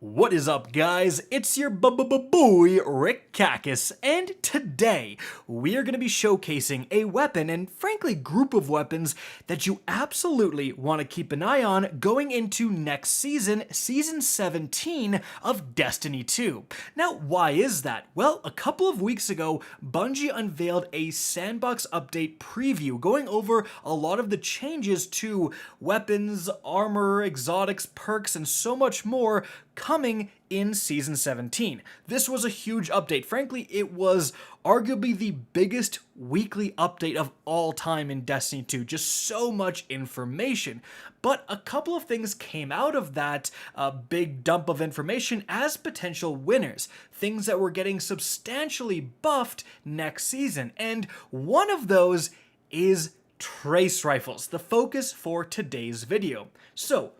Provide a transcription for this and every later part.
What is up, guys? It's your boy Rick Kakis, and today we are going to be showcasing a weapon and frankly group of weapons that you absolutely want to keep an eye on going into next season, Season 17 of Destiny 2. Now, why is that? Well, a couple of weeks ago, Bungie unveiled a Sandbox update preview going over a lot of the changes to weapons, armor, exotics, perks, and so much more coming in Season 17. This was a huge update. Frankly, it was arguably the biggest weekly update of all time in Destiny 2. Just so much information. But a couple of things came out of that big dump of information as potential winners. Things that were getting substantially buffed next season. And one of those is trace rifles, the focus for today's video. So,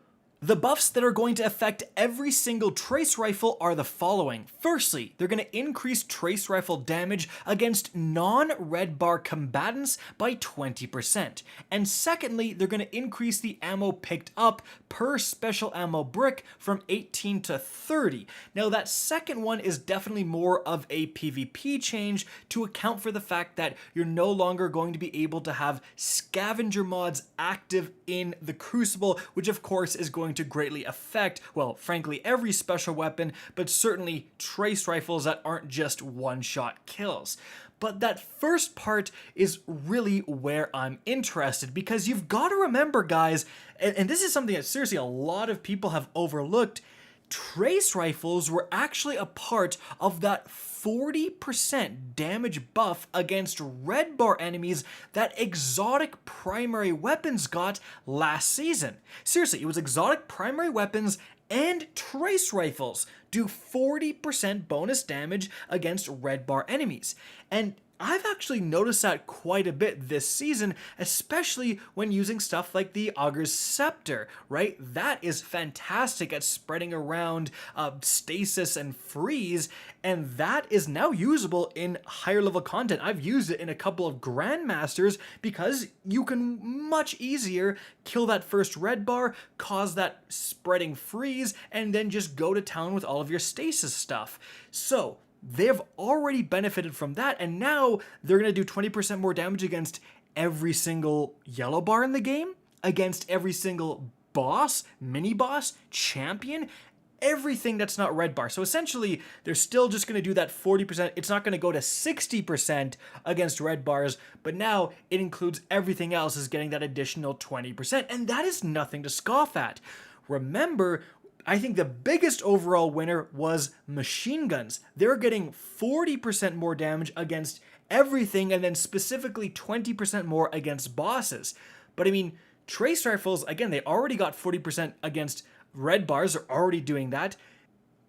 the buffs that are going to affect every single trace rifle are the following. Firstly, they're going to increase trace rifle damage against non-red bar combatants by 20%. And secondly, they're going to increase the ammo picked up per special ammo brick from 18 to 30. Now that second one is definitely more of a PvP change to account for the fact that you're no longer going to be able to have scavenger mods active in the Crucible, which of course is going to greatly affect, well, frankly, every special weapon, but certainly trace rifles that aren't just one-shot kills. But that first part is really where I'm interested, because you've got to remember, guys, and this is something that seriously a lot of people have overlooked, trace rifles were actually a part of that 40% damage buff against red bar enemies that exotic primary weapons got last season. Seriously, it was exotic primary weapons and trace rifles do 40% bonus damage against red bar enemies. And I've actually noticed that quite a bit this season, especially when using stuff like the Augur's Scepter, right? That is fantastic at spreading around stasis and freeze, and that is now usable in higher level content. I've used it in a couple of Grandmasters because you can much easier kill that first red bar, cause that spreading freeze, and then just go to town with all of your stasis stuff. So, they've already benefited from that, and now they're going to do 20% more damage against every single yellow bar in the game, against every single boss, mini-boss, champion, everything that's not red bar. So essentially, they're still just going to do that 40%. It's not going to go to 60% against red bars, but now it includes everything else is getting that additional 20%, and that is nothing to scoff at. Remember, I think the biggest overall winner was machine guns. They're getting 40% more damage against everything, and then specifically 20% more against bosses. But I mean, trace rifles, again, they already got 40% against red bars, they're already doing that.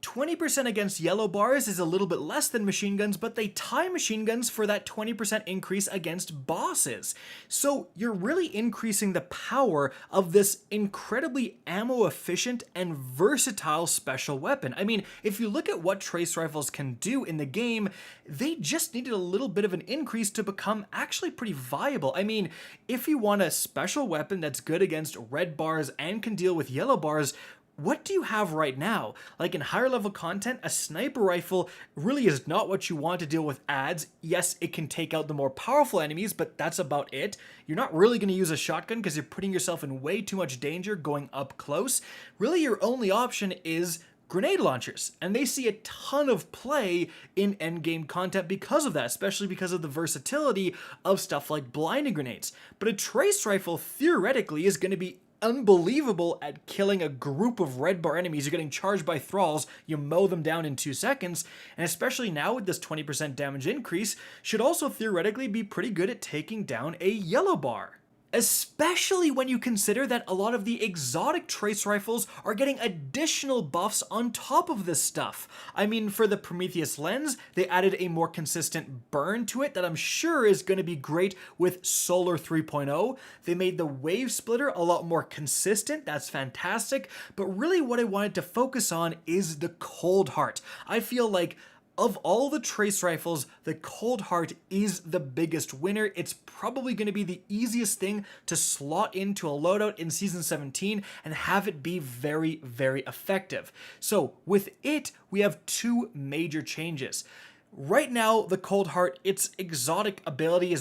20% against yellow bars is a little bit less than machine guns, but they tie machine guns for that 20% increase against bosses. So you're really increasing the power of this incredibly ammo efficient and versatile special weapon. I mean, if you look at what trace rifles can do in the game, they just needed a little bit of an increase to become actually pretty viable. I mean, if you want a special weapon that's good against red bars and can deal with yellow bars, what do you have right now? Like in higher level content, a sniper rifle really is not what you want to deal with ads. Yes, it can take out the more powerful enemies, but that's about it. You're not really going to use a shotgun because you're putting yourself in way too much danger going up close. Really, your only option is grenade launchers, and they see a ton of play in endgame content because of that, especially because of the versatility of stuff like blinding grenades. But a trace rifle theoretically is going to be unbelievable at killing a group of red bar enemies. You're getting charged by thralls, you mow them down in 2 seconds, and especially now with this 20% damage increase, should also theoretically be pretty good at taking down a yellow bar. Especially when you consider that a lot of the exotic trace rifles are getting additional buffs on top of this stuff. I mean, for the Prometheus lens, they added a more consistent burn to it that I'm sure is going to be great with Solar 3.0. They made the wave splitter a lot more consistent. That's fantastic. But really what I wanted to focus on is the Coldheart. I feel like Of all the trace rifles, the Coldheart is the biggest winner. It's probably going to be the easiest thing to slot into a loadout in Season 17 and have it be very, very effective. So with it, we have two major changes. Right now, the Coldheart, its exotic ability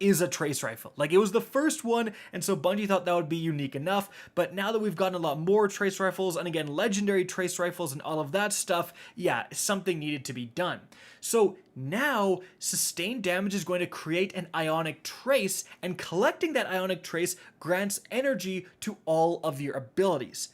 is a trace rifle. Like, it was the first one, and so Bungie thought that would be unique enough, but now that we've gotten a lot more trace rifles, and again, legendary trace rifles and all of that stuff, yeah, something needed to be done. So now, sustained damage is going to create an ionic trace, and collecting that ionic trace grants energy to all of your abilities.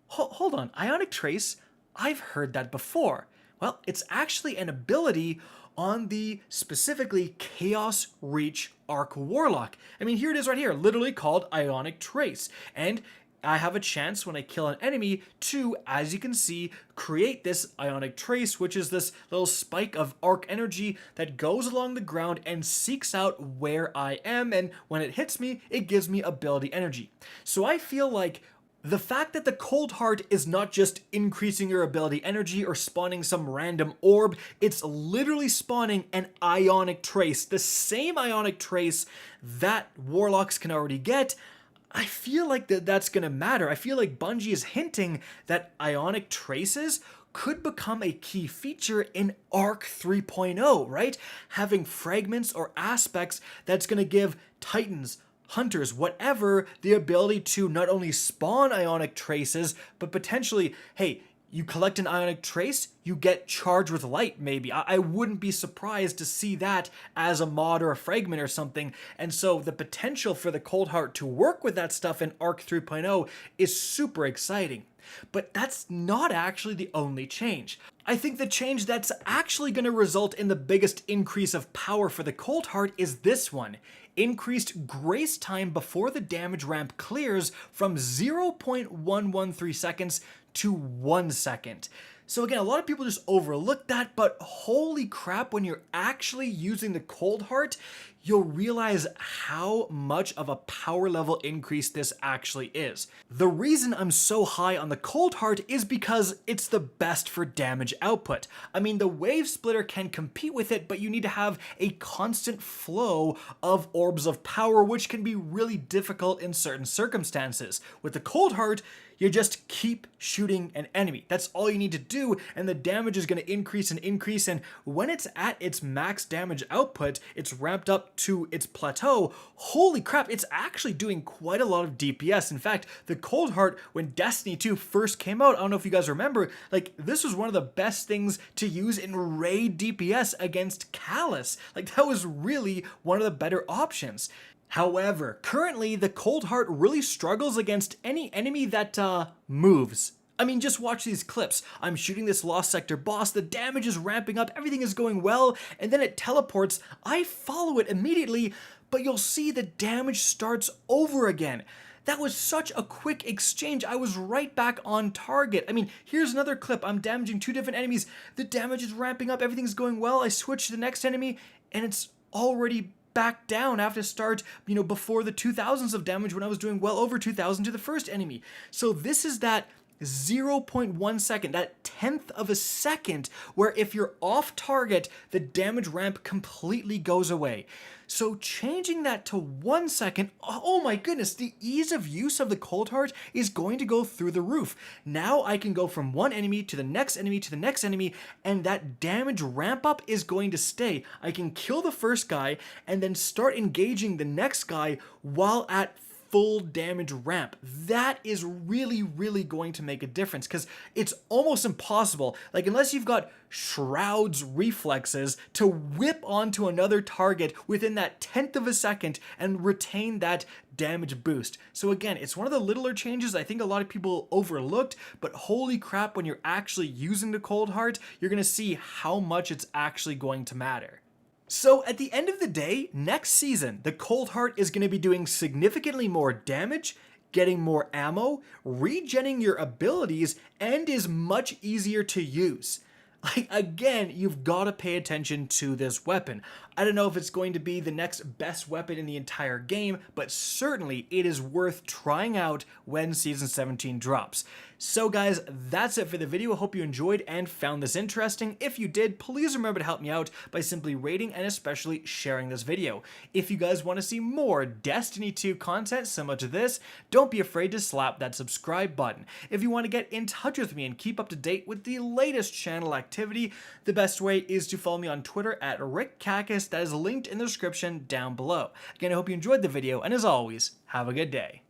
Hold on, ionic trace? I've heard that before. Well, it's actually an ability on the specifically Chaos Reach Arc Warlock. I mean, here it is right here, literally called Ionic Trace. And I have a chance when I kill an enemy to, as you can see, create this Ionic Trace, which is this little spike of arc energy that goes along the ground and seeks out where I am, and when it hits me, it gives me ability energy. So I feel like the fact that the Coldheart is not just increasing your ability energy or spawning some random orb, it's literally spawning an Ionic Trace, the same Ionic Trace that Warlocks can already get. I feel like that's gonna matter. I feel like Bungie is hinting that Ionic Traces could become a key feature in Arc 3.0, right? Having fragments or aspects that's gonna give Titans, Hunters, whatever, the ability to not only spawn Ionic Traces, but potentially, hey, you collect an Ionic Trace, you get Charged with Light, maybe. I wouldn't be surprised to see that as a mod or a fragment or something. And so the potential for the Coldheart to work with that stuff in Arc 3.0 is super exciting. But that's not actually the only change. I think the change that's actually going to result in the biggest increase of power for the Coldheart is this one. Increased grace time before the damage ramp clears from 0.113 seconds to 1 second. So again, a lot of people just overlook that, but holy crap, when you're actually using the Coldheart, you'll realize how much of a power level increase this actually is. The reason I'm so high on the Coldheart is because it's the best for damage output. I mean, the Wave Splitter can compete with it, but you need to have a constant flow of orbs of power, which can be really difficult in certain circumstances. With the Coldheart, you just keep shooting an enemy. That's all you need to do, and the damage is going to increase and increase, and when it's at its max damage output, it's ramped up to its plateau. Holy crap, it's actually doing quite a lot of DPS. In fact, the Coldheart, when Destiny 2 first came out, I don't know if you guys remember, like, this was one of the best things to use in raid DPS against Callus. Like, that was really one of the better options. However, currently, the Coldheart really struggles against any enemy that moves. I mean, just watch these clips. I'm shooting this Lost Sector boss, the damage is ramping up, everything is going well, and then it teleports. I follow it immediately, but you'll see the damage starts over again. That was such a quick exchange. I was right back on target. I mean, here's another clip. I'm damaging two different enemies. The damage is ramping up, everything's going well. I switch to the next enemy, and it's already back down. I have to start, before the 2000s of damage when I was doing well over 2000 to the first enemy. So this is that 0.1 second, that 1/10 of a second, where if you're off target, the damage ramp completely goes away. So changing that to 1 second, oh my goodness, the ease of use of the Coldheart is going to go through the roof. Now I can go from one enemy to the next enemy to the next enemy, and that damage ramp up is going to stay. I can kill the first guy and then start engaging the next guy while at full damage ramp. That is really, really going to make a difference, because it's almost impossible, like, unless you've got Shroud's reflexes, to whip onto another target within that 1/10 of a second and retain that damage boost. So again, it's one of the littler changes I think a lot of people overlooked, but holy crap, when you're actually using the Coldheart, you're gonna see how much it's actually going to matter. So at the end of the day, next season, the Coldheart is going to be doing significantly more damage, getting more ammo, regenning your abilities, and is much easier to use. Like, again, you've got to pay attention to this weapon. I don't know if it's going to be the next best weapon in the entire game, but certainly it is worth trying out when Season 17 drops. So guys, that's it for the video. I hope you enjoyed and found this interesting. If you did, please remember to help me out by simply rating and especially sharing this video. If you guys want to see more Destiny 2 content similar to this, don't be afraid to slap that subscribe button. If you want to get in touch with me and keep up to date with the latest channel activity, the best way is to follow me on Twitter at RickCacus. That is linked in the description down below. Again, I hope you enjoyed the video, and as always, have a good day.